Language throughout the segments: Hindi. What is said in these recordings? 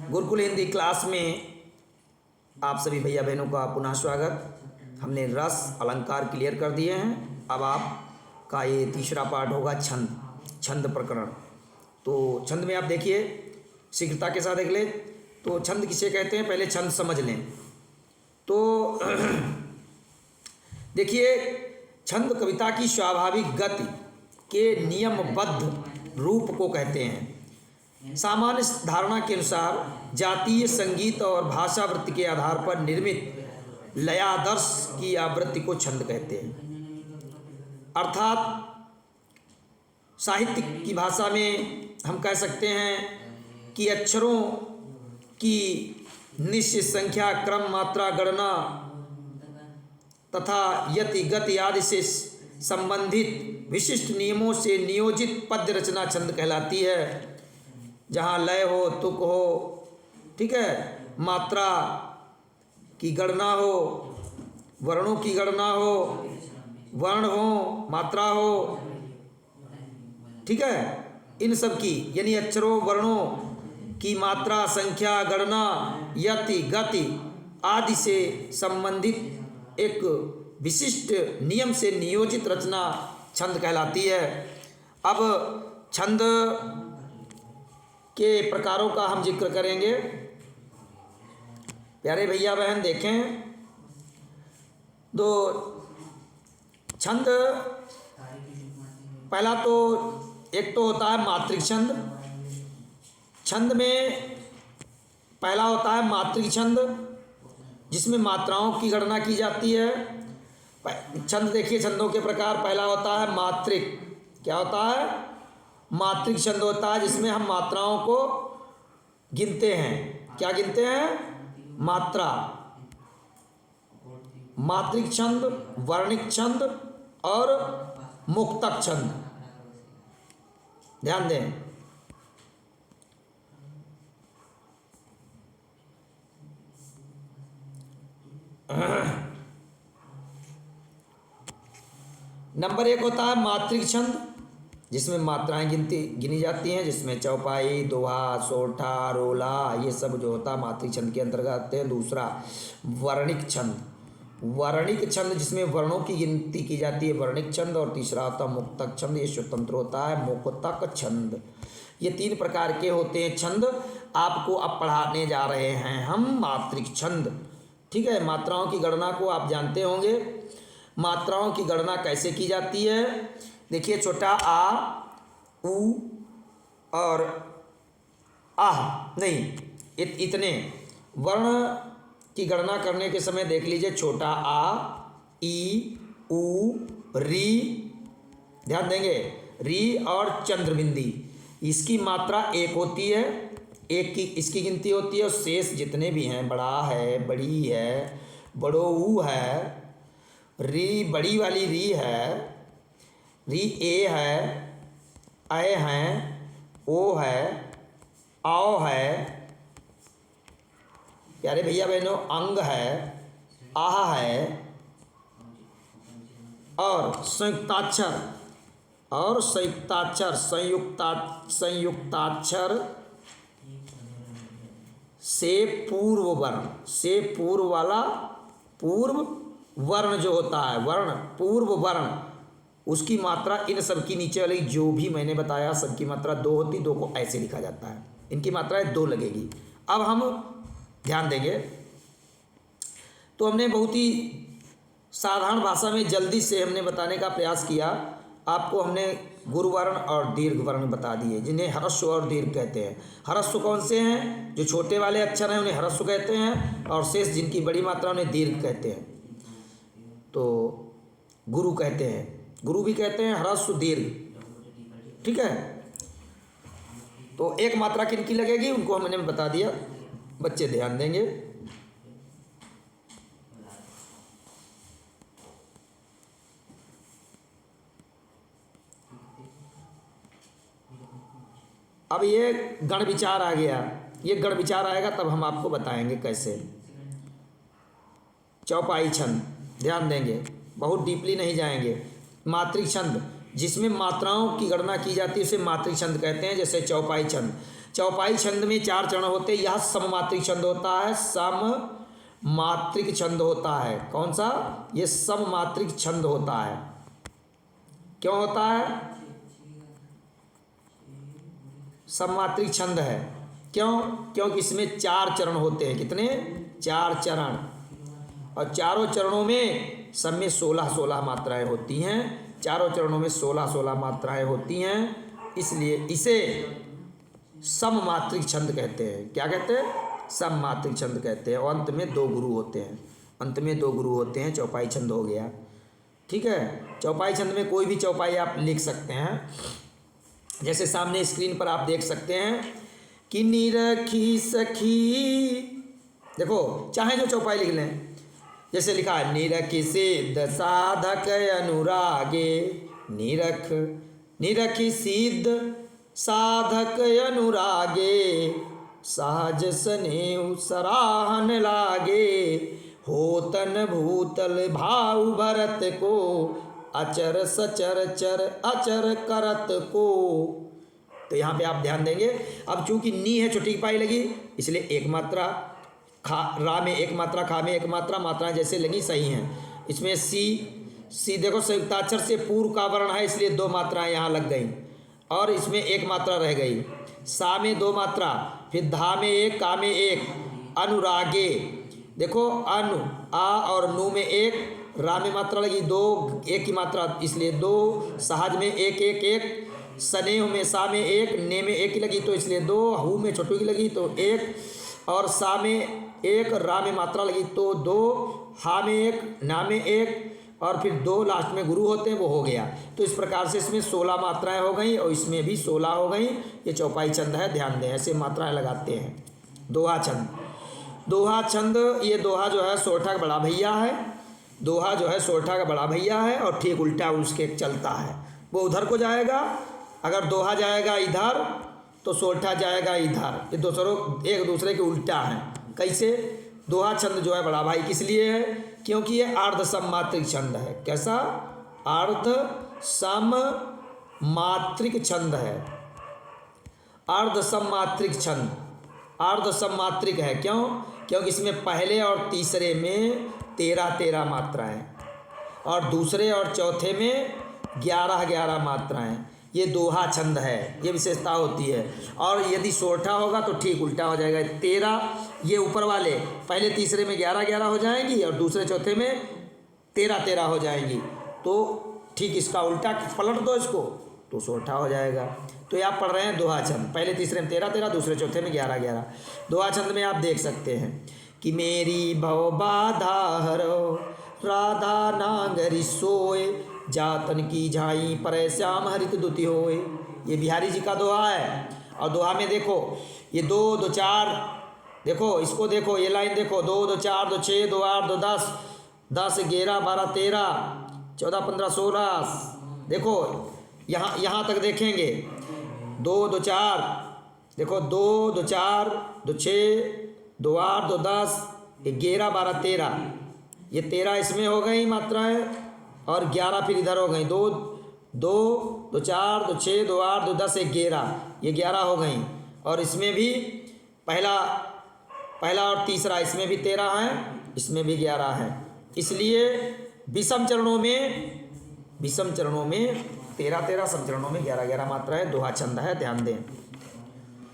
गुरुकुल हिंदी क्लास में आप सभी भैया बहनों का पुनः स्वागत। हमने रस अलंकार क्लियर कर दिए हैं। अब आपका ये तीसरा पार्ट होगा छंद प्रकरण। तो छंद में आप देखिए, शीघ्रता के साथ देख ले। तो छंद किसे कहते हैं, पहले छंद समझ लें। तो देखिए, छंद कविता की स्वाभाविक गति के नियमबद्ध रूप को कहते हैं। सामान्य धारणा के अनुसार जातीय संगीत और भाषावृत्ति के आधार पर निर्मित लयादर्श की आवृत्ति को छंद कहते हैं। अर्थात साहित्य की भाषा में हम कह सकते हैं कि अक्षरों की निश्चित संख्या, क्रम, मात्रा, गणना तथा यति, गति आदि से संबंधित विशिष्ट नियमों से नियोजित पद्य रचना छंद कहलाती है। जहाँ लय हो, तुक हो, ठीक है, मात्रा की गणना हो, वर्णों की गणना हो, वर्ण हो, मात्रा हो, ठीक है, इन सब की यानी अक्षरों, वर्णों की मात्रा, संख्या, गणना, यति, गति आदि से संबंधित एक विशिष्ट नियम से नियोजित रचना छंद कहलाती है। अब छंद के प्रकारों का हम जिक्र करेंगे। प्यारे भैया बहन देखें, दो छंद, पहला तो एक तो होता है मात्रिक छंद। छंद में पहला होता है मात्रिक छंद, जिसमें मात्राओं की गणना की जाती है। छंद देखिए, छंदों के प्रकार, पहला होता है मात्रिक। क्या होता है? मात्रिक छंद होता है जिसमें हम मात्राओं को गिनते हैं। क्या गिनते हैं? मात्रा। मात्रिक छंद, वर्णिक छंद और मुक्तक छंद। ध्यान दें। नंबर एक होता है मात्रिक छंद, जिसमें मात्राएं गिनी जाती हैं, जिसमें चौपाई, दोहा, सोठा, रोला, ये सब जो होता है मात्रिक छंद के अंतर्गत आते हैं। दूसरा वर्णिक छंद। वर्णिक छंद जिसमें वर्णों की गिनती की जाती है, वर्णिक छंद। और तीसरा होता है मुक्तक छंद, ये स्वतंत्र होता है, मुक्तक छंद। ये तीन प्रकार के होते हैं छंद। आपको अब पढ़ाने जा रहे हैं हम मात्रिक छंद, ठीक है। मात्राओं की गणना को आप जानते होंगे। मात्राओं की गणना कैसे की जाती है? देखिए, छोटा आ, उ और आह नहीं, इतने वर्ण की गणना करने के समय देख लीजिए, छोटा आ, ई, उ, री, ध्यान देंगे, री और चंद्रबिंदी, इसकी मात्रा एक होती है, एक की इसकी गिनती होती है। और शेष जितने भी हैं, बड़ा है, बड़ी है, बड़ो ऊ है, री बड़ी वाली री है, री ए है, अय हैं, ओ है, आओ है, प्यारे भैया बहनों, अंग है, आह है, और संयुक्ताक्षर संयुक्ताक्षर से पूर्व वर्ण, से पूर्व वाला, पूर्व वर्ण जो होता है, वर्ण, पूर्व वर्ण, उसकी मात्रा इन सब की नीचे वाली जो भी मैंने बताया सबकी मात्रा 2 होती। 2 को ऐसे लिखा जाता है, इनकी मात्राएं 2 लगेगी। अब हम ध्यान देंगे। तो हमने बहुत ही साधारण भाषा में जल्दी से हमने बताने का प्रयास किया। आपको हमने गुरु वर्ण और दीर्घ वर्ण बता दिए, जिन्हें ह्रस्व और दीर्घ कहते हैं। ह्रस्व कौन से हैं? जो छोटे वाले अक्षर हैं उन्हें ह्रस्व कहते हैं, और शेष जिनकी बड़ी मात्रा उन्हें दीर्घ कहते हैं। तो गुरु कहते हैं, गुरु भी कहते हैं, ह्रस्व, दीर्घ, ठीक है। तो एक मात्रा किनकी लगेगी उनको हमने बता दिया, बच्चे ध्यान देंगे। अब ये गण विचार आ गया, ये गण विचार आएगा तब हम आपको बताएंगे कैसे। चौपाई छंद, ध्यान देंगे, बहुत डीपली नहीं जाएंगे। मात्रिक छंद जिसमें मात्राओं की गणना की जाती है उसे मात्रिक छंद कहते हैं। जैसे चौपाई छंद, चौपाई छंद में 4 चरण होते हैं, यह सममात्रिक छंद होता है, सममात्रिक छंद होता है। कौन सा? ये सममात्रिक छंद होता है। क्यों होता है? सममात्रिक छंद है। क्यों? क्योंकि इसमें 4 चरण होते हैं। कितने? 4 चरण, और चारों चरणों में सब में 16-16 मात्राएं होती हैं। चारों चरणों में 16-16 मात्राएं होती हैं, इसलिए इसे सममात्रिक छंद कहते हैं। क्या कहते हैं? सममात्रिक छंद कहते हैं। और अंत में 2 गुरु होते हैं। अंत में 2 गुरु होते हैं। चौपाई छंद हो गया। ठीक है। चौपाई छंद में कोई भी चौपाई आप लिख सकते हैं। जैसे सामने स्क्रीन पर आप देख सकते हैं कि निरखी सखी, देखो चाहे जो चौपाई लिख लें। जैसे लिखा है निरखी सिद्ध साधक अनुरागे, निरखी सिद्ध साधक अनुरागे, सहज स्नेह सराहन लागे, होतन भूतल भाव भरत को, अचर सचर चर अचर करत को। तो यहाँ पे आप ध्यान देंगे। अब चूंकि नी है, छोटी पाई लगी, इसलिए एक मात्रा, खा रा में एक मात्रा, खा में एक मात्रा, मात्राएं जैसे लगी सही हैं। इसमें सी देखो संयुक्ताक्षर से पूर्व का वर्ण है, इसलिए 2 मात्राएं यहाँ लग गई, और इसमें 1 मात्रा रह गई। सा में 2 मात्रा, फिर धा में 1, का में 1, अनुरागे, देखो अनु, आ और नु में 1, रा में मात्रा लगी 2, 1 की मात्रा, इसलिए 2, सहज में 1 1 1, स्नेह में सा में 1, ने में 1 की लगी तो इसलिए 2, हु में छोटू की लगी तो 1, और सा में 1, रा में मात्रा लगी तो 2, हा में 1, ना में 1, और फिर 2 लास्ट में गुरु होते हैं, वो हो गया। तो इस प्रकार से इसमें 16 मात्राएं हो गई, और इसमें भी 16 हो गई। ये चौपाई छंद है, ध्यान दें, ऐसे मात्राएं लगाते हैं। दोहा छंद, दोहा छंद, ये दोहा जो है सोरठा का बड़ा भैया है। दोहा जो है सोरठा का बड़ा भैया है, और ठीक उल्टा उसके चलता है। वो उधर को जाएगा, अगर दोहा जाएगा इधर तो सोरठा जाएगा इधर। ये दोनों एक दूसरे के उल्टा हैं। कैसे? दोहा छंद जो है बड़ा भाई किस लिए है? क्योंकि ये अर्ध सममात्रिक छंद है। कैसा? अर्ध सममात्रिक छंद है। अर्ध सममात्रिक छंद, अर्ध सममात्रिक है। क्यों? क्योंकि इसमें पहले और तीसरे में 13-13 मात्राएं, और दूसरे और चौथे में 11-11 मात्राएं। ये दोहा छंद है, ये विशेषता होती है। और यदि सोरठा होगा तो ठीक उल्टा हो जाएगा। 13 ये ऊपर वाले पहले तीसरे में 11-11 हो जाएंगी, और दूसरे चौथे में 13-13 हो जाएंगी। तो ठीक इसका उल्टा पलट दो इसको, तो सोरठा हो जाएगा। तो ये आप पढ़ रहे हैं दोहा छंद, पहले तीसरे में 13-13, दूसरे चौथे में 11-11। दोहा छंद में आप देख सकते हैं कि मेरी भव बाधा हरो, राधा नांगरी सोए, जातन की झाई पर श्याम हरित दुति होए। ये बिहारी जी का दोहा है। और दोहा में देखो ये 2 2 4, देखो इसको देखो, ये लाइन देखो, 2 2 4 2 6 2 8 2 10 10 11 12 13 14 15 16, देखो यहाँ तक देखेंगे 2 2 4, देखो 2 2 4 2 6 2 8 2 10 11 12 13, ये 13 इसमें हो गई मात्राएं, और 11 फिर इधर हो गई। 2 2 2 4 2 6 2 8 2 10 11, ये 11 हो गई। और इसमें भी पहला और तीसरा, इसमें भी 13 है, इसमें भी 11 है। इसलिए विषम चरणों में 13-13, सम चरणों में 11-11 मात्राएं। दोहा छंद है, ध्यान दें।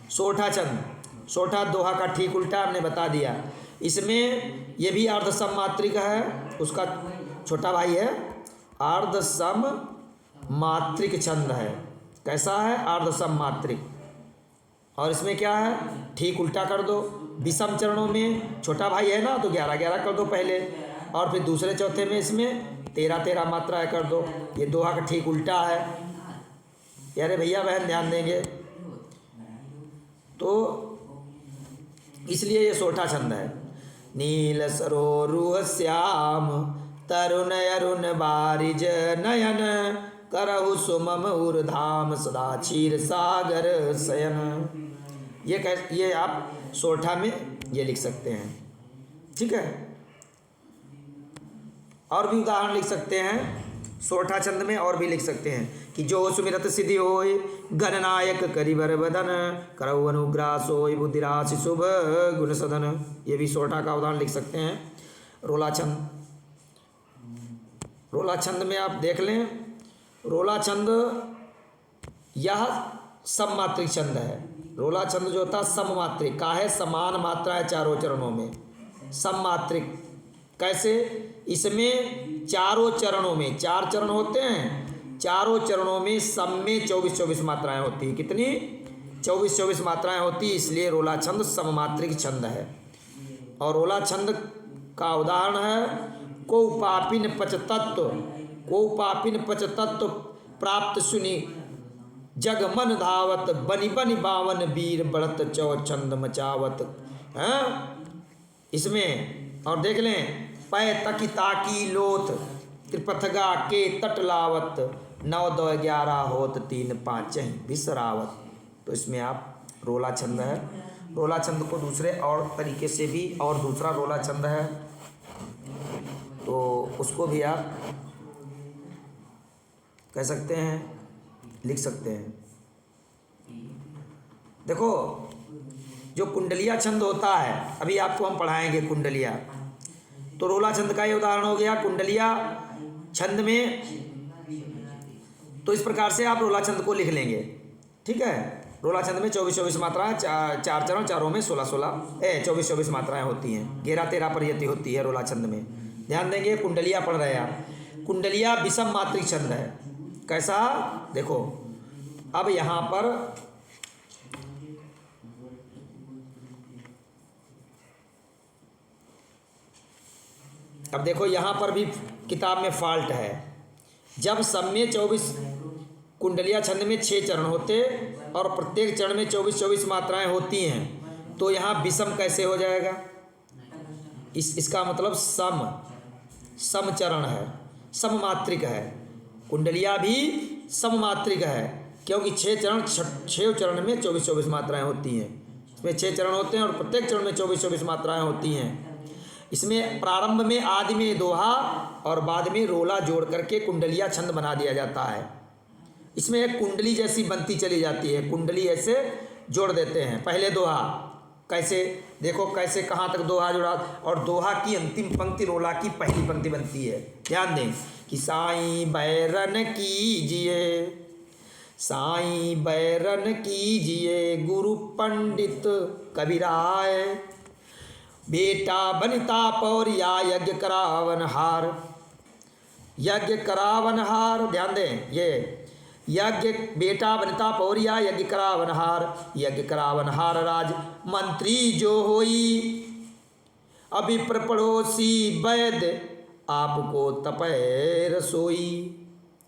सोरठा छंद, सोरठा दोहा का ठीक उल्टा हमने बता दिया। इसमें ये भी अर्ध सममात्रिक है, उसका छोटा भाई है। अर्ध सममात्रिक छंद है। कैसा है? अर्ध सममात्रिक। और इसमें क्या है? ठीक उल्टा कर दो। विषम चरणों में छोटा भाई है ना, तो 11-11 कर दो पहले, और फिर दूसरे चौथे में इसमें 13-13 मात्राएं कर दो। ये दोहा का ठीक उल्टा है। यारे भैया बहन ध्यान देंगे। तो इसलिए ये सोरठा छंद है। नील सरोरुह श्याम, तरुण अरुण बारिज नयन, करहु सुमम उर्धाम, सदा क्षीर सागर शयन। ये आप सोरठा में ये लिख सकते हैं। ठीक है। और भी उदाहरण लिख सकते हैं सोरठा छंद में और भी लिख सकते हैं कि जो सुमिरत सिद्धि होय गणनायक करिबर बदन करऊ अनुग्रास होय बुद्धिराशि शुभ गुण सदन। ये भी सोरठा का उदाहरण लिख सकते हैं। रोला छंद, रोला छंद में आप देख लें, रोला छंद यह सममात्रिक छंद है। रोला छंद जो होता है सममात्रिक का है, समान मात्रा है चारों चरणों में। सममात्रिक कैसे? इसमें चारों चरणों में, 4 चरण होते हैं, चारों चरणों में सम में 24-24 मात्राएं होती हैं। कितनी? 24-24 मात्राएं होती, इसलिए रोला छंद सममात्रिक छंद है। और रोला छंद का उदाहरण है को पापिन पचतत्व, को पापिन पचतत्व प्राप्त सुनी जग मन धावत बनि बनि बावन वीर बढ़त चौ छंद मचावत हैं। इसमें और देख लें पै तकी ताकी लोथ त्रिपथगा के तट लावत 9 2 11 होत 3 5 विसरावत। तो इसमें आप रोला छंद है। रोला छंद को दूसरे और तरीके से भी और दूसरा रोला छंद है, तो उसको भी आप कह सकते हैं, लिख सकते हैं। देखो जो कुंडलिया छंद होता है, अभी आपको हम पढ़ाएंगे कुंडलिया, तो रोला छंद का ये उदाहरण हो गया। कुंडलिया छंद में तो इस प्रकार से आप रोला छंद को लिख लेंगे, ठीक है। रोला छंद में 24-24 मात्राएं, 4 चरण, चारों में 16-16 24-24 मात्राएं होती हैं। 11-13 परियति होती है रोला छंद में। ध्यान देंगे, कुंडलिया पढ़ रहे हैं आप। कुंडलिया विषम मात्रिक छंद है। कैसा? देखो अब यहाँ पर अब देखो यहाँ पर भी किताब में फॉल्ट है। जब सब में 24 कुंडलिया छंद में 6 चरण होते और प्रत्येक चरण में 24-24 मात्राएं होती हैं, तो यहाँ विषम कैसे हो जाएगा? इसका मतलब सम चरण है, सममात्रिक है। कुंडलिया भी सममात्रिक है क्योंकि 6 चरण में 24-24 मात्राएं होती हैं। इसमें 6 चरण होते हैं और प्रत्येक चरण में 24-24 मात्राएं होती हैं। इसमें प्रारंभ में आदि में दोहा और बाद में रोला जोड़ करके कुंडलिया छंद बना दिया जाता है। इसमें एक कुंडली जैसी बनती चली जाती है, कुंडली ऐसे जोड़ देते हैं। पहले दोहा कैसे? देखो कैसे, कहाँ तक दोहा जुड़ा, और दोहा की अंतिम पंक्ति रोला की पहली पंक्ति बनती है। ध्यान दें कि साईं बैरन कीजिए, साईं बैरन कीजिए गुरु पंडित कबीराय, बेटा बनिता पौरिया यज्ञ करावन हार, यज्ञ करावन हार। ध्यान दें, ये यज्ञ बेटा बनिता पौरिया यज्ञ करावन हार, यज्ञ करावन हार राज मंत्री जो होई, अभी पड़ोसी वैद्य आपको तपय रसोई।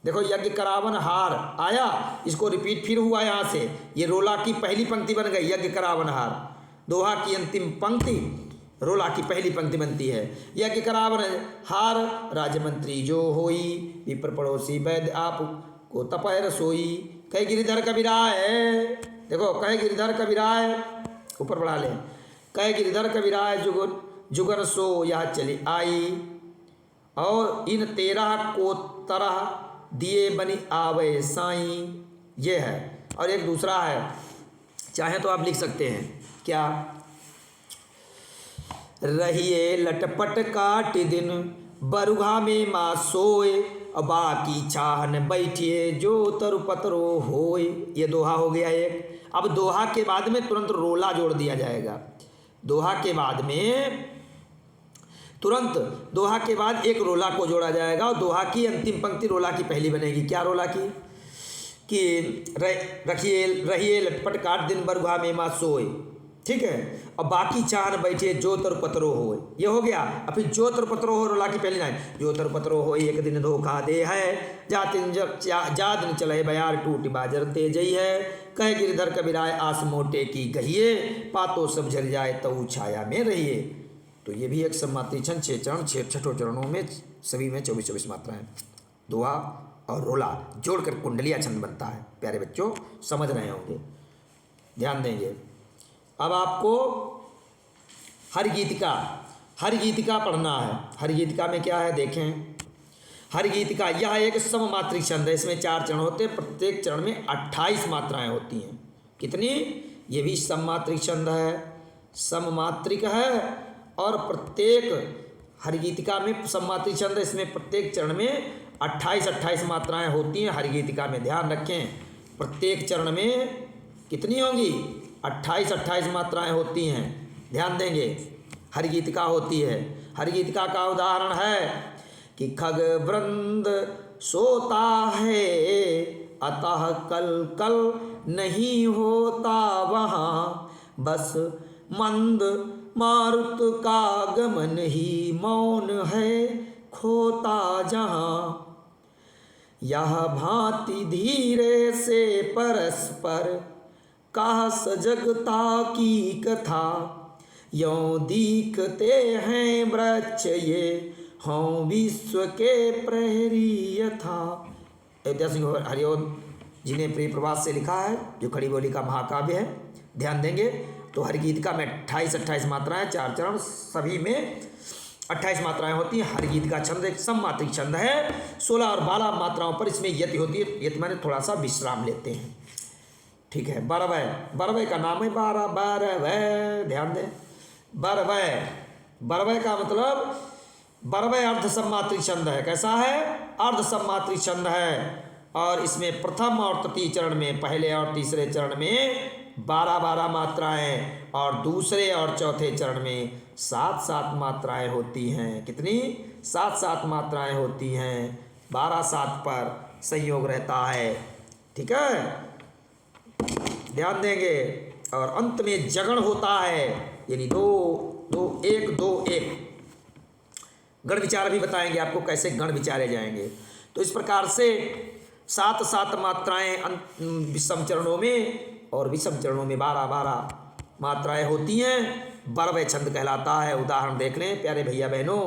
देखो यज्ञ करावन हार आया, इसको रिपीट फिर हुआ यहाँ से, ये रोला की पहली पंक्ति बन गई यज्ञ करावन हार। दोहा की अंतिम पंक्ति रोला की पहली पंक्ति बनती है। यज्ञ करावन हार राजमंत्री जो होई, विप्र पड़ोसी वैद्य आप को तपय रसोई, कहे गिरिधर कबीराय। देखो कहे गिरिधर कबीराय, ऊपर बढ़ा ले, कहे गिरिधर कबीराय जुगन सो यह चली आई, और इन 13 को तरह दिए बनी आवे साईं। ये है। और एक दूसरा है, चाहे तो आप लिख सकते हैं, क्या? रहिए लटपट काट दिन बरुघा में माँ सोए, और बाकी चाहन बैठिए जो तरु पतरो होए। ये दोहा हो गया एक। अब दोहा के बाद में तुरंत रोला जोड़ दिया जाएगा। दोहा के बाद में तुरंत दोहा के बाद एक रोला को जोड़ा जाएगा, और दोहा की अंतिम पंक्ति रोला की पहली बनेगी। क्या रोला की? कि रहिए लटपट काट दिन बरुघा में माँ सोए, ठीक है, और बाकी चाहन बैठे जो तर पतरो हो। ये हो गया। अब फिर जो तर पतरो हो रोला की पहली लाइन, जो तर पतरो हो एक दिन धोखा दे है, जा दिन चले बयार टूट बाजर ते जई है, कह गिरधर कबीराय आस मोटे की गहिए, पातो सब झर जाए तऊ छाया में रहिए। तो ये भी एक सममात्री छंद, 6 चरण, 6 चरणों में सभी में 24-24 मात्राएं। दोहा और रोला जोड़कर कुंडलिया छंद बनता है। प्यारे बच्चों समझ रहे होंगे, ध्यान देंगे। अब आपको हर गीतिका पढ़ना है। हर गीतिका में क्या है देखें। हर गीत का यह एक सममात्रिक छंद है। इसमें 4 चरण होते हैं, प्रत्येक चरण में 28 मात्राएं होती हैं। कितनी? ये भी सममात्रिक छंद है, सममात्रिक है। और प्रत्येक हर गीतिका में सममात्रिक छंद है, इसमें प्रत्येक चरण में 28 मात्राएं होती हैं। हर गीतिका में ध्यान रखें, प्रत्येक चरण में कितनी होंगी? 28 मात्राएं होती हैं, ध्यान देंगे। हर गीतिका होती है। हर गीतिका का उदाहरण है कि खग वृंद सोता है, अतः कल कल नहीं होता वहाँ, बस मंद मारुत का गमन ही मौन है खोता जहाँ। यह भांति धीरे से परस्पर कह सजगता की कथा, यों दिखते हैं वृक्ष ये हों विश्व के प्रहरी यथा। अयोध्या सिंह हरिओम जी ने प्रिय प्रवास से लिखा है, जो खड़ी बोली का महाकाव्य है। ध्यान देंगे तो हर गीत का में 28 मात्राएं, 4 चरण, सभी में 28 मात्राएं होती हैं। हर गीत का छंद एक सममात्रिक छंद है। 16 और 12 मात्राओं पर इसमें यति होती है। यति माने थोड़ा सा विश्राम लेते हैं, ठीक है। बरवय, बरवय का नाम है बरवय, ध्यान दें। बरवय, बरवय का मतलब बरवय अर्ध सममात्रिक छंद है। कैसा है? अर्ध सममात्रिक छंद है। और इसमें प्रथम और तृतीय चरण में, पहले और तीसरे चरण में 12 मात्राएं, और दूसरे और चौथे चरण में 7 मात्राएं होती हैं। कितनी? 7 मात्राएं होती हैं। 12-7 पर संयोग रहता है, ठीक है, ध्यान देंगे। और अंत में जगण होता है, यानी 2-2-1-2-1। गण विचार भी बताएंगे आपको, कैसे गण विचारे जाएंगे। तो इस प्रकार से 7 मात्राएं विषम चरणों में, और विषम चरणों में 12 मात्राएं होती हैं। बरवय छंद कहलाता है। उदाहरण देख लें प्यारे भैया बहनों,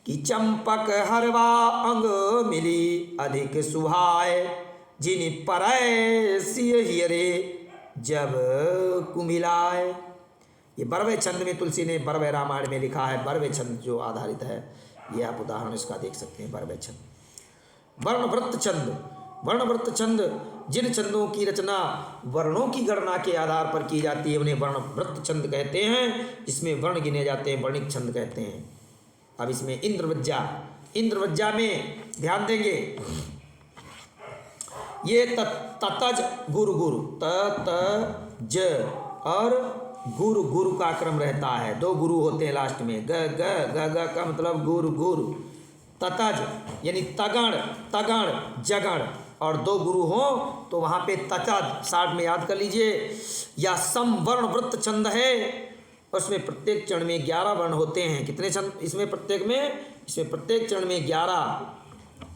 कि चंपक हरवा अंग मिली अधिक सुहाय, जिन परय सिय हियरे जब कुमिलाय। ये बरवय छंद में तुलसी ने बरवय रामायण में लिखा है। बरवय छंद जो आधारित है, ये आप उदाहरण इसका देख सकते हैं। बरवय छंद। वर्णवृत्त छंद, वर्णवृत्त छंद जिन छंदों की रचना वर्णों की गणना के आधार पर की जाती है, उन्हें वर्णवृत्त छंद कहते हैं। इसमें वर्ण गिने जाते हैं, वर्णिक छंद कहते हैं। अब इसमें इंद्रवज्जा, इंद्रवज्जा में ध्यान देंगे, ये ततज गुरु गुरु, ततज और गुरु गुरु का क्रम रहता है। 2 गुरु होते हैं लास्ट में। ग ग ग ग का मतलब गुरु गुरु। ततज यानी तगण तगण जगण, और 2 गुरु हो तो वहाँ पे ततज 60 में याद कर लीजिए। या समवर्ण वृत्त छंद है, उसमें प्रत्येक चरण में 11 वर्ण होते हैं। कितने छंद इसमें प्रत्येक में? इसमें प्रत्येक चरण में 11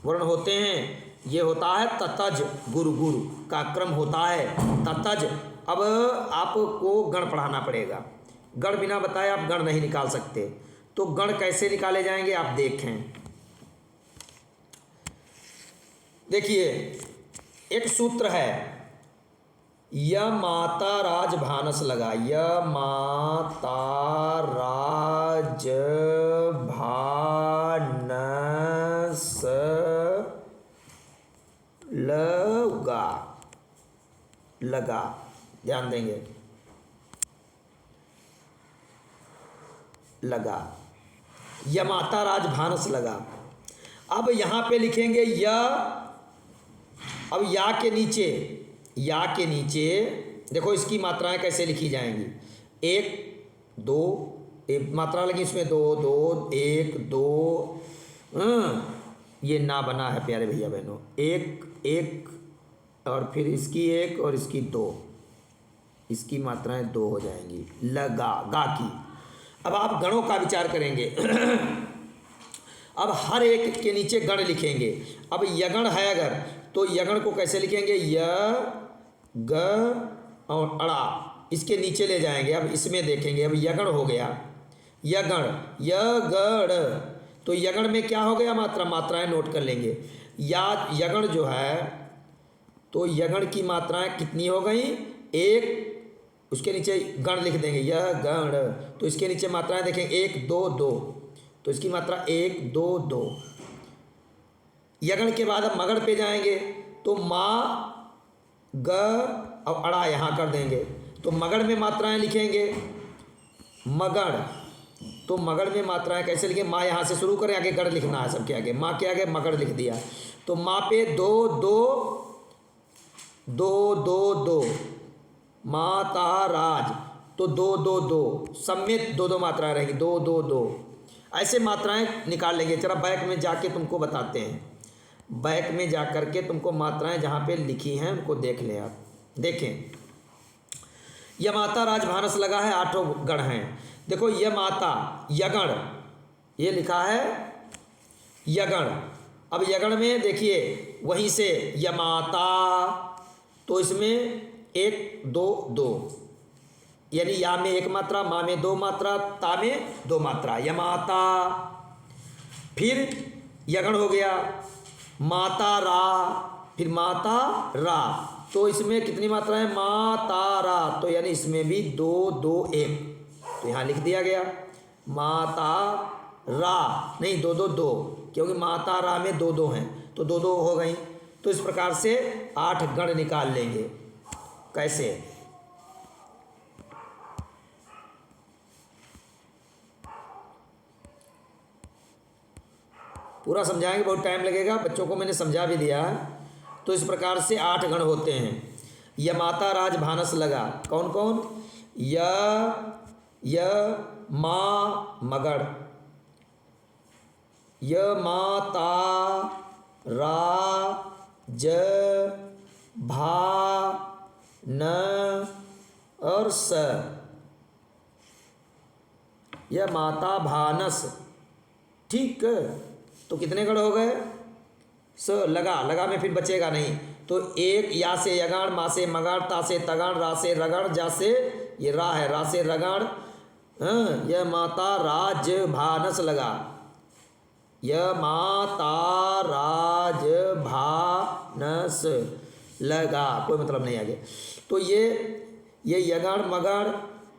वर्ण होते हैं। ये होता है ततज, गुरु गुरु का क्रम होता है ततज। अब आपको गण पढ़ाना पड़ेगा। गण बिना बताए आप गण नहीं निकाल सकते। तो गण कैसे निकाले जाएंगे आप देखें। देखिए एक सूत्र है, य माता राज भानस लगा, य माता राज भानस लगा, ध्यान देंगे, लगा, य माता राज भानस लगा। अब यहाँ पे लिखेंगे य, अब या के नीचे, या के नीचे देखो इसकी मात्राएं कैसे लिखी जाएंगी। 1 2 एक मात्रा लगी इसमें, 2 2 1 2, ये ना बना है प्यारे भैया बहनों। 1 1 और फिर इसकी 1 और इसकी 2, इसकी मात्राएं 2 हो जाएंगी। लगा, गा की। अब आप गणों का विचार करेंगे। अब हर एक के नीचे गण लिखेंगे। अब यगण है अगर, तो यगण को कैसे लिखेंगे? य ग और अड़ा, इसके नीचे ले जाएंगे। अब इसमें देखेंगे, अब यगण हो गया, यगण, यगण, तो यगण में क्या हो गया? मात्रा, मात्राएं नोट कर लेंगे। या यगण जो है, तो यगण की मात्राएं कितनी हो गई? 1, उसके नीचे गण लिख देंगे, यह गण, तो इसके नीचे मात्राएं देखें 1 2 2, तो इसकी मात्रा 1 2 2। यगण के बाद अब मगड़ पे जाएंगे तो मा ग और अड़ा यहाँ कर देंगे तो मगड़ में मात्राएं लिखेंगे। मगड़, तो मगड़ में मात्राएं कैसे लिखें? माँ यहाँ से शुरू करें, आगे गढ़ लिखना है सबके आगे। माँ के आगे मगड़ लिख दिया तो माँ पे दो दो दो दो दो, माता राज, तो दो दो दो, समेत दो दो मात्राएं रहेंगी, दो दो दो, ऐसे मात्राएं निकाल लेंगे। चला बैक में जाके तुमको बताते हैं, बैक में जा करके तुमको मात्राएं जहाँ पे लिखी हैं उनको देख लें आप। देखें, यह माता राजभानस लगा है, 8 गण हैं। देखो यह माता यगण, ये लिखा है यगण। अब यगण में देखिए वहीं से यमाता, तो इसमें 1 2 2, यानी या में 1 मात्रा, मा में 2 मात्रा, ता में 2 मात्रा, यमाता। फिर यगण हो गया माता रा, फिर माता रा, तो इसमें कितनी मात्रा है? माता रा, तो यानी इसमें भी 2 2 1, तो यहाँ लिख दिया गया माता रा, नहीं 2 2 2, क्योंकि माता रा में 2 2 हैं तो 2 2 हो गई। तो इस प्रकार से 8 गण निकाल लेंगे। कैसे? पूरा समझाएंगे, बहुत टाइम लगेगा, बच्चों को मैंने समझा भी दिया है। तो इस प्रकार से 8 गण होते हैं। यह माता राज भानस लगा, कौन कौन? य मा मगड़, य माता रा ज भा न और स, यह माता भानस। ठीक, तो कितने गण हो गए? स लगा, लगा में फिर बचेगा नहीं, तो 1 या से यगण, मा से मगड़, ता से तगण, रा से रगड़, जा से ये रा है, रा से रगड़, यह माता राज भानस लगा, यह माता राज भानस लगा, कोई मतलब नहीं आगे। तो ये यगण मगड़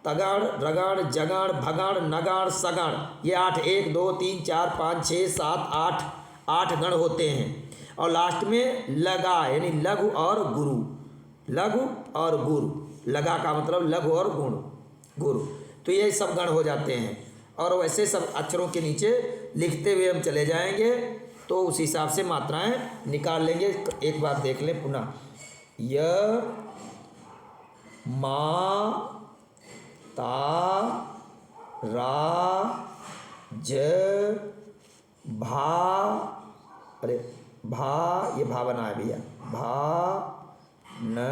तगड़ रगड़ जगड़ भगड़ नगड़ सगड़, ये 8 1 2 3 4 5 6 7 8 गण होते हैं। और लास्ट में लगा, यानी लघु और गुरु, लघु और गुरु, लगा का मतलब लघु और गुरु, तो ये सब गण हो जाते हैं। और वैसे सब अक्षरों के नीचे लिखते हुए हम चले जाएंगे, तो उस हिसाब से मात्राएं निकाल लेंगे। एक बार देख लें पुनः, य मा ता रा ज भा, अरे भा, ये भा बना है भैया, भा न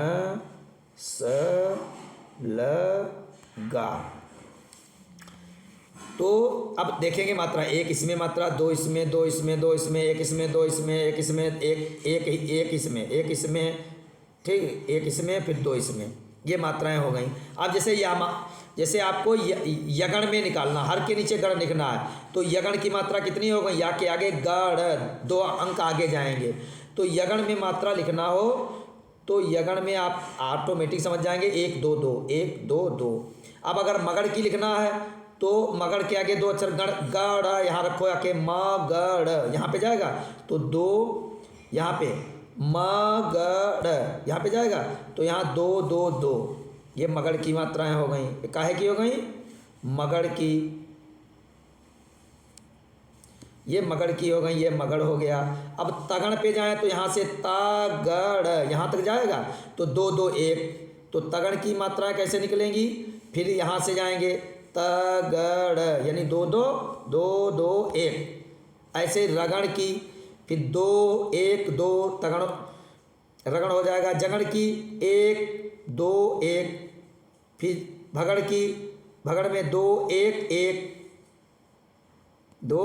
स ल गा। तो अब देखेंगे मात्रा, 1 इसमें मात्रा, 2 इसमें, 2 इसमें, 2 इसमें, 1 इसमें, 2 इसमें, 1 इसमें, एक इसमें, 1 इसमें, ठीक, 1 इसमें, फिर 2 इसमें, ये मात्राएं हो गई। अब जैसे आपको यगण में निकालना, हर के नीचे गण लिखना है, तो यगण की मात्रा कितनी हो गई? या के आगे गढ़, 2 अंक आगे जाएंगे, तो यगण में मात्रा लिखना हो तो यगण में आप ऑटोमेटिक समझ जाएंगे 1 2 2 1 2 2। अब अगर मगड़ की लिखना है तो मगड़ के आगे 2 अक्षर गण, गढ़ यहाँ रखो, आके मगड़ यहाँ पे जाएगा, तो 2 यहाँ पे मगड़ यहाँ पे जाएगा, तो यहाँ 2 2 2, ये मगड़ की मात्राएं हो गई। काहे की हो गई? मगड़ की, ये मगड़ की हो गई, ये मगड़ हो गया। अब तगड़ पे जाएं तो यहाँ से तगड़ यहाँ तक जाएगा, तो 2 2 1, तो तगड़ की मात्राएं कैसे निकलेंगी? फिर यहाँ से जाएंगे तगड़, यानी 2 2 2 2 1, ऐसे रगड़ की, फिर 2 1 2, तगड़ रगड़ हो जाएगा। जगड़ की 1 2 1, फिर भगड़ की, भगड़ में 2 1 1 2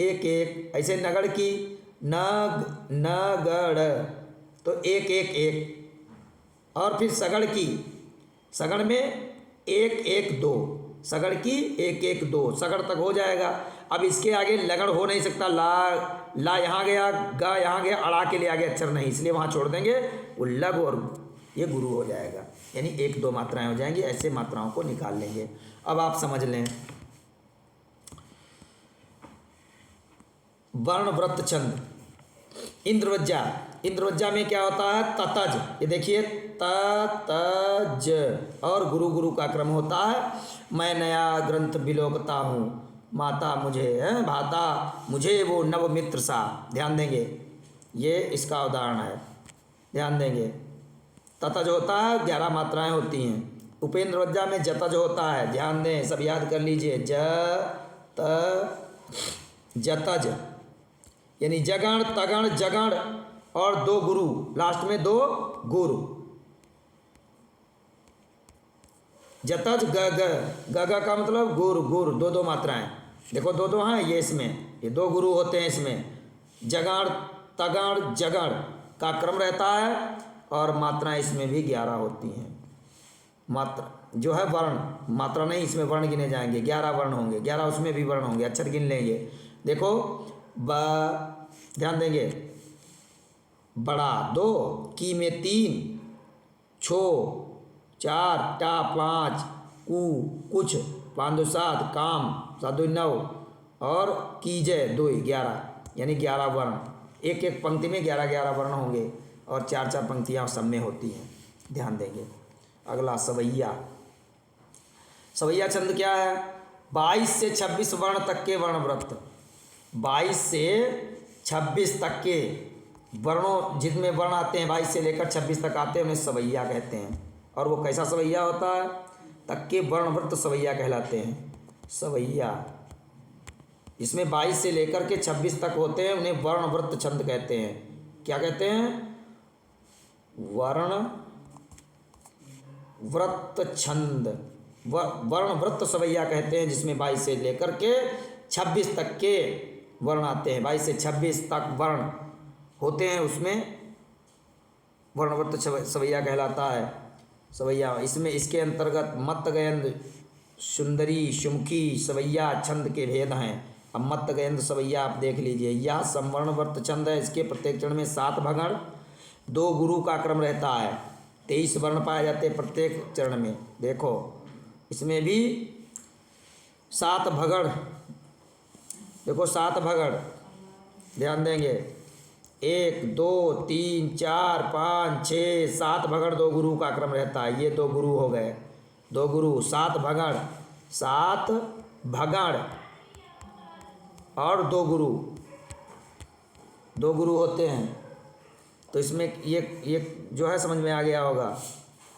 1 1, ऐसे नगड़ की नगड़, तो 1 1 1, और फिर सगड़ की, सगड़ में 1 1 2, सगड़ की 1 1 2, सगड़ तक हो जाएगा। अब इसके आगे लगड़ हो नहीं सकता, ला यहाँ गया, गा यहाँ गया, अड़ा के लिए आगे अक्षर नहीं, इसलिए वहाँ छोड़ देंगे, वो लघु और ये गुरु हो जाएगा, यानी 1 2 मात्राएं हो जाएंगी। ऐसे मात्राओं को निकाल लेंगे। अब आप समझ लें, वर्ण वृत्त छंद, इंद्रवज्जा, इंद्रवज्जा में क्या होता है? ततज, ये देखिए ततज, और गुरु गुरु का क्रम होता है। मैं नया ग्रंथ बिलोकता हूँ, माता मुझे है भाता मुझे वो नव मित्र सा। ध्यान देंगे, ये इसका उदाहरण है, ध्यान देंगे। ततज होता है, 11 मात्राएं होती हैं। उपेंद्रवज्जा में जतज होता है, ध्यान दें, सब याद कर लीजिए। जतज यानी जगण तगण जगण और 2 गुरु, लास्ट में 2 गुरु। जतज ग ग का मतलब गुरु, गुरु 2 मात्राएं, देखो 2 हैं ये, इसमें ये 2 गुरु होते हैं। इसमें जगण तगण जगण का क्रम रहता है और मात्राएं इसमें भी 11 होती हैं। मात्रा जो है वर्ण, मात्रा नहीं, इसमें वर्ण गिने जाएंगे, 11 वर्ण होंगे, 11 उसमें भी वर्ण होंगे, अक्षर गिन लेंगे। देखो ब, ध्यान देंगे, बड़ा 2, की में 3, छो 4, टा 5, कु कुछ, 5 2 7, काम 7 2 9 और कीजय 2 11, यानी 11 वर्ण। एक एक पंक्ति में 11 11 वर्ण होंगे और 4 4 पंक्तियाँ सब में होती हैं, ध्यान देंगे। अगला सवैया, सवैया छंद क्या है? 22 से 26 वर्ण तक के वर्णव्रत, 22 से 26 तक के वर्णों जिनमें वर्ण आते हैं 22 से लेकर 26 तक आते हैं, उन्हें सवैया कहते हैं। और वो कैसा सवैया होता है? तक के वर्णव्रत सवैया कहलाते हैं। सवैया इसमें 22 से लेकर के 26 तक होते हैं, उन्हें वर्णव्रत छंद कहते हैं। क्या कहते हैं? वर्ण व्रत छंद, वर्णव्रत सवैया कहते हैं, जिसमें 22 से लेकर के 26 तक के वर्ण आते हैं। 22 से 26 तक वर्ण होते हैं, उसमें वर्णव्रत सवैया कहलाता है। सवैया इसमें इसके अंतर्गत मत्त गयंद, सुंदरी, शुमखी, सवैया छंद के भेद हैं। अब मत्त गयंद सवैया आप देख लीजिए, यह समवर्णव्रत छंद है। इसके प्रत्येक चरण में 7 भगण, 2 गुरु का क्रम रहता है। 23 वर्ण पाए जाते हैं प्रत्येक चरण में। देखो इसमें भी 7 भगण, देखो 7 भगण, ध्यान देंगे, 1 2 3 4 5 6 7 भगण, 2 गुरु का क्रम रहता है। ये 2 गुरु हो गए, 2 गुरु, 7 भगण, 7 भगण और 2 गुरु, 2 गुरु होते हैं। तो इसमें ये जो है समझ में आ गया होगा।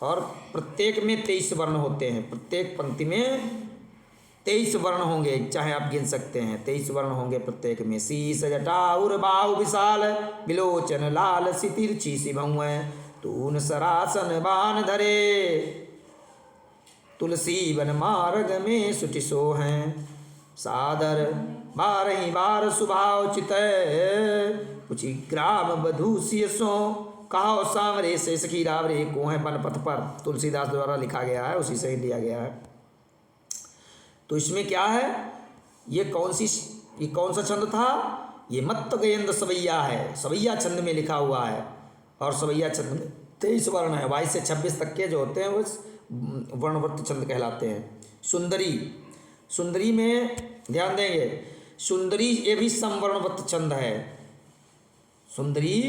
और प्रत्येक में 23 वर्ण होते हैं, प्रत्येक पंक्ति में 23 वर्ण होंगे, चाहे आप गिन सकते हैं, 23 वर्ण होंगे प्रत्येक में। शीस जटा उर बाहु विशाल, विलोचन लाल सितिरछी सिभौं, तून सरासन बान धरे, तुलसी वन मार्ग में सुटि सोहैं, सादर 12 बार सुभाव चितय, कुछ ग्राम बधू सियसो, कहो सांवरे से सखी रावरे को है बन पथ पर। तुलसीदास द्वारा लिखा गया है, उसी से ही लिया गया है। तो इसमें क्या है? ये कौन सा छंद था? ये मत्त गयंद सवैया है, सवैया छंद में लिखा हुआ है। और सवैया छंद में 23 वर्ण है, 22 से 26 तक के जो होते हैं वो वर्णव्रत छंद कहलाते हैं। सुंदरी, सुंदरी में ध्यान देंगे, सुंदरी ये भी समवर्णव्रत छंद है। सुंदरी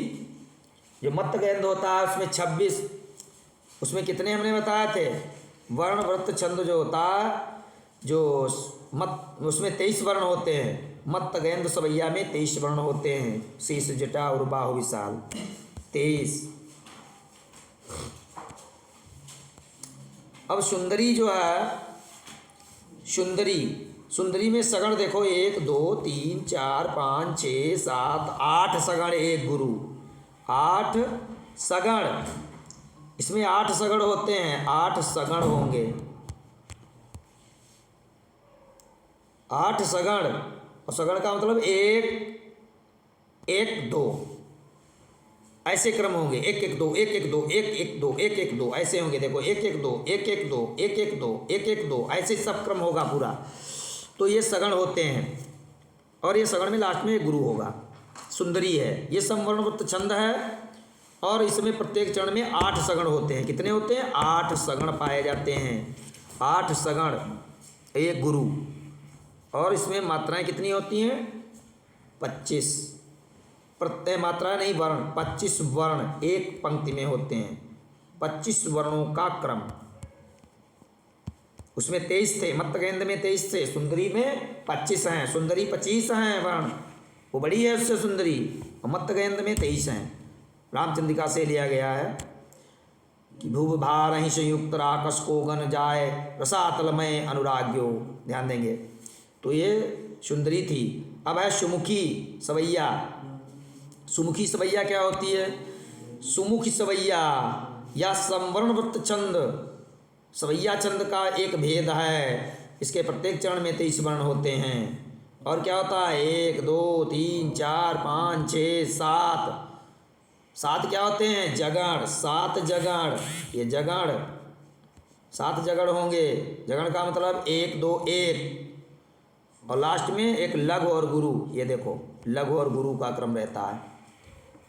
जो मत्त गयंद होता है उसमें 26, उसमें कितने हमने बताए थे? वर्णव्रत छंद जो होता है, जो मत उसमें 23 वर्ण होते हैं। मत्त गयंद सवैया में 23 वर्ण होते हैं। शीश जटा और बाहु विशाल 23। अब सुंदरी जो है, सुंदरी में सगण देखो 1 2 3 4 5 6 7 8 सगण, 1 गुरु, 8 सगण। इसमें 8 सगण होते हैं, 8 सगण होंगे, 8 सगण। और सगण का मतलब 1 1 2 ऐसे क्रम होंगे, 1 1 2 1 1 2 1 1 2 1 1 2 ऐसे होंगे। देखो 1 1 2 1 1 2 1 1 2 1 1 2 ऐसे सब क्रम होगा पूरा। तो ये सगण होते हैं और ये सगण में लास्ट में एक गुरु होगा। सुंदरी है, ये समवर्णव्रत छंद है और इसमें प्रत्येक चरण में 8 सगण होते हैं। कितने होते हैं? 8 सगण पाए जाते हैं, 8 सगण, एक गुरु। और इसमें मात्राएं कितनी होती हैं? 25। प्रत्यय मात्रा नहीं वर्ण, 25 वर्ण एक पंक्ति में होते हैं, 25 वर्णों का क्रम। उसमें 23 थे, मत्तगेंद में 23 थे, सुंदरी में 25 हैं। सुंदरी 25 हैं वर्ण, वो बड़ी है उससे सुंदरी, और मत्तगेंद में 23 हैं। रामचंद्रिका से लिया गया है कि भूव भारहि संयुक्त राकस को गन जाय रसातलमय अनुराग्यो। ध्यान देंगे। तो ये सुंदरी थी। अब है सुमुखी सवैया। सुमुखी सवैया क्या होती है? सुमुखी सवैया या संवर्णवृत्त छंद, सवैया छंद का एक भेद है। इसके प्रत्येक चरण में 23 वर्ण होते हैं। और क्या होता है? 1 2 3 4 5 6 7, 7 क्या होते हैं? जगण, 7 जगण। ये जगण, 7 जगण होंगे। जगण का मतलब 1 2 1, और लास्ट में एक लघु और गुरु। ये देखो, लघु और गुरु का क्रम रहता है,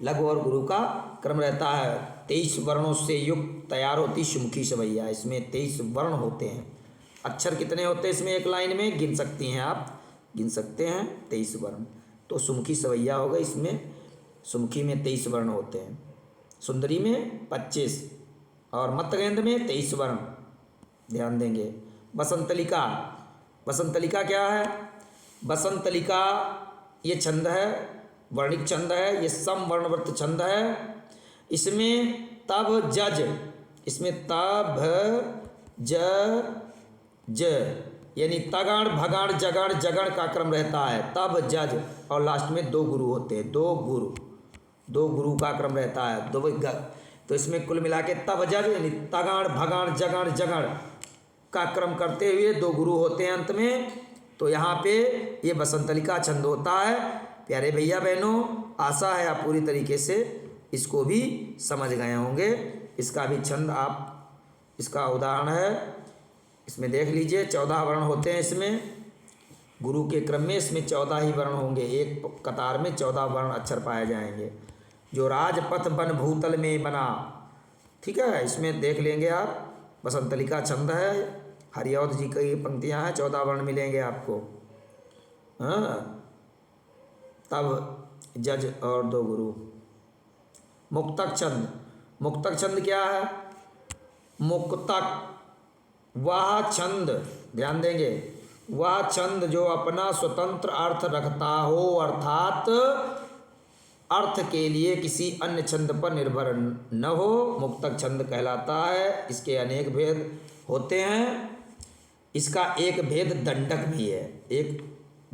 लघु और गुरु का क्रम रहता है। 23 वर्णों से युक्त तैयार होती सुमुखी सवैया। इसमें 23 वर्ण होते हैं। अक्षर कितने होते हैं इसमें? एक लाइन में गिन सकती हैं आप, गिन सकते हैं 23 वर्ण। तो सुमुखी सवैया होगा। इसमें सुमुखी में 23 वर्ण होते हैं, सुंदरी में 25 और मत्तगेंद में 23 वर्ण। ध्यान देंगे। बसंतलिका, बसंतलिका क्या है? बसंतलिका ये छंद है, वर्णिक छंद है, ये समवर्णवृत्त छंद है। इसमें तब जज, इसमें तब ज ज यानी तगण भगण जगण जगण का क्रम रहता है। तब जज, और लास्ट में 2 गुरु होते हैं, 2 गुरु, 2 गुरु का क्रम रहता है। तो इसमें कुल मिला के तब जज यानी तगण भगण जगण जगण का क्रम करते हुए 2 गुरु होते हैं अंत में। तो यहाँ पे ये बसंतलिका छंद होता है। प्यारे भैया बहनों, आशा है आप पूरी तरीके से इसको भी समझ गए होंगे। इसका भी छंद आप, इसका उदाहरण है, इसमें देख लीजिए। 14 वर्ण होते हैं इसमें, गुरु के क्रम में इसमें 14 ही वर्ण होंगे। एक कतार में 14 वर्ण अक्षर पाए जाएंगे। जो राजपथ बन भूतल में बना, ठीक है, इसमें देख लेंगे आप। बसंतलिका छंद है, हरिऔध जी की पंक्तियाँ हैं, 14 वर्ण मिलेंगे आपको। हाँ, तब जज और 2 गुरु। मुक्तक छंद, मुक्तक छंद क्या है? मुक्तक वह छंद, ध्यान देंगे, वह छंद जो अपना स्वतंत्र अर्थ रखता हो, अर्थात अर्थ के लिए किसी अन्य छंद पर निर्भर न हो, मुक्तक छंद कहलाता है। इसके अनेक भेद होते हैं। इसका एक भेद दंडक भी है। एक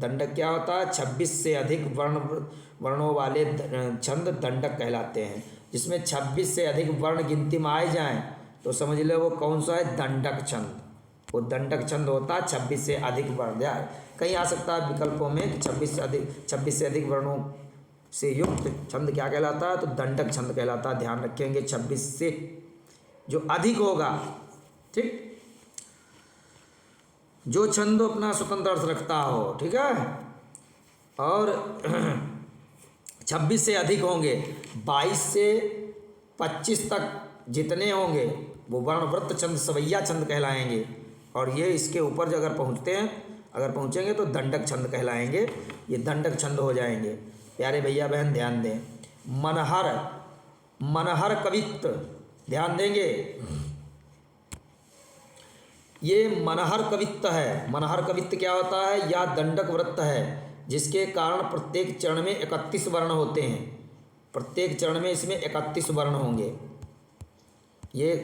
दंडक क्या होता है? 26 से अधिक वर्णों वाले छंद दंडक कहलाते हैं। जिसमें 26 से अधिक वर्ण गिनती में आए जाएं तो समझ लो वो कौन सा है? दंडक छंद। वो दंडक छंद होता है 26 से अधिक वर्ण। कहीं आ सकता है विकल्पों में 26 से अधिक वर्णों से युक्त छंद क्या कहलाता है? तो दंडक छंद कहलाता है। ध्यान रखेंगे, 26 से जो अधिक होगा, ठीक, जो छंद अपना स्वतंत्र अर्थ रखता हो, ठीक है, और 26 से अधिक होंगे। 22 से 25 तक जितने होंगे वो वर्णवृत्त छंद सवैया छंद कहलाएंगे। और ये इसके ऊपर जो अगर पहुँचते हैं, अगर पहुँचेंगे तो दंडक छंद कहलाएंगे। ये दंडक छंद हो जाएंगे। प्यारे भैया बहन ध्यान दें। मनहर, मनहर कवित्त, ध्यान देंगे, ये मनहर कवित्त है। मनहर कवित्त क्या होता है? या दंडक वृत्त है, जिसके कारण प्रत्येक चरण में 31 वर्ण होते हैं। प्रत्येक चरण में इसमें 31 वर्ण होंगे। ये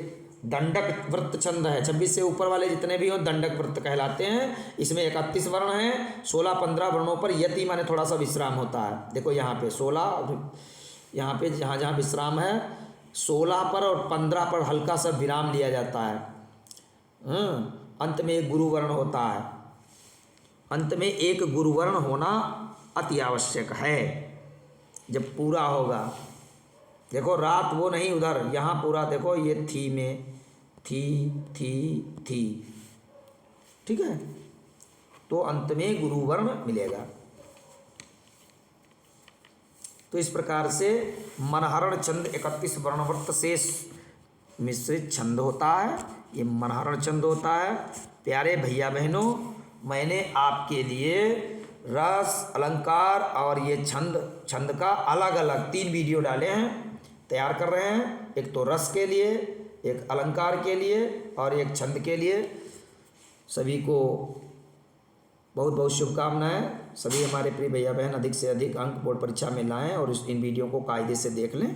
दंडक वृत्त छंद है। 26 से ऊपर वाले जितने भी हों दंडक वृत्त कहलाते हैं। इसमें 31 वर्ण हैं। 16-15 वर्णों पर यति माने थोड़ा सा विश्राम होता है। देखो यहाँ पे 16, यहाँ पे जहाँ जहाँ विश्राम है 16 पर और 15 पर हल्का सा विराम लिया जाता है। अंत में एक गुरुवर्ण होता है। अंत में एक गुरुवर्ण होना अति आवश्यक है जब पूरा होगा। देखो रात वो नहीं उधर, यहाँ पूरा देखो ये थी में थी, ठीक है, तो अंत में गुरुवर्ण मिलेगा। तो इस प्रकार से मनहरण छंद 31 वर्णवृत्त से मिश्रित छंद होता है। ये मनहरण छंद होता है। प्यारे भैया बहनों, मैंने आपके लिए रस, अलंकार और ये छंद का अलग अलग 3 वीडियो डाले हैं, तैयार कर रहे हैं। एक तो रस के लिए, एक अलंकार के लिए और एक छंद के लिए। सभी को बहुत बहुत शुभकामनाएं। सभी हमारे प्रिय भैया बहन अधिक से अधिक अंक बोर्ड परीक्षा में लाएं और इन वीडियो को कायदे से देख लें।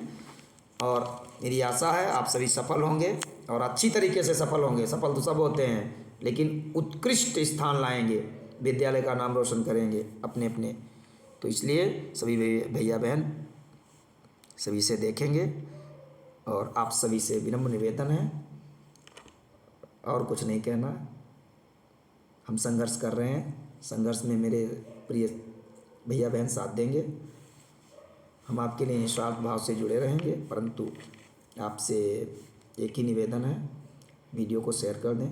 और मेरी आशा है आप सभी सफल होंगे और अच्छी तरीके से सफल होंगे। सफल तो सब होते हैं, लेकिन उत्कृष्ट स्थान लाएंगे, विद्यालय का नाम रोशन करेंगे अपने अपने। तो इसलिए सभी भैया बहन सभी से देखेंगे और आप सभी से विनम्र निवेदन है, और कुछ नहीं कहना। हम संघर्ष कर रहे हैं, संघर्ष में मेरे प्रिय भैया बहन साथ देंगे। हम आपके लिए निस्वार्थ भाव से जुड़े रहेंगे, परंतु आपसे एक ही निवेदन है, वीडियो को शेयर कर दें।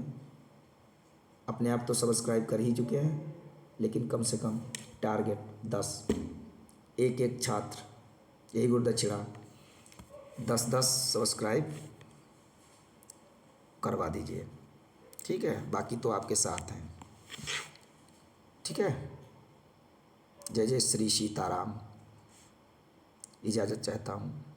अपने आप तो सब्सक्राइब कर ही चुके हैं, लेकिन कम से कम टारगेट 10, एक छात्र, यही गुरुदक्षिणा 10 सब्सक्राइब करवा दीजिए, ठीक है। बाकी तो आपके साथ हैं, ठीक है। जय जय श्री सीताराम। इजाज़त चाहता हूँ।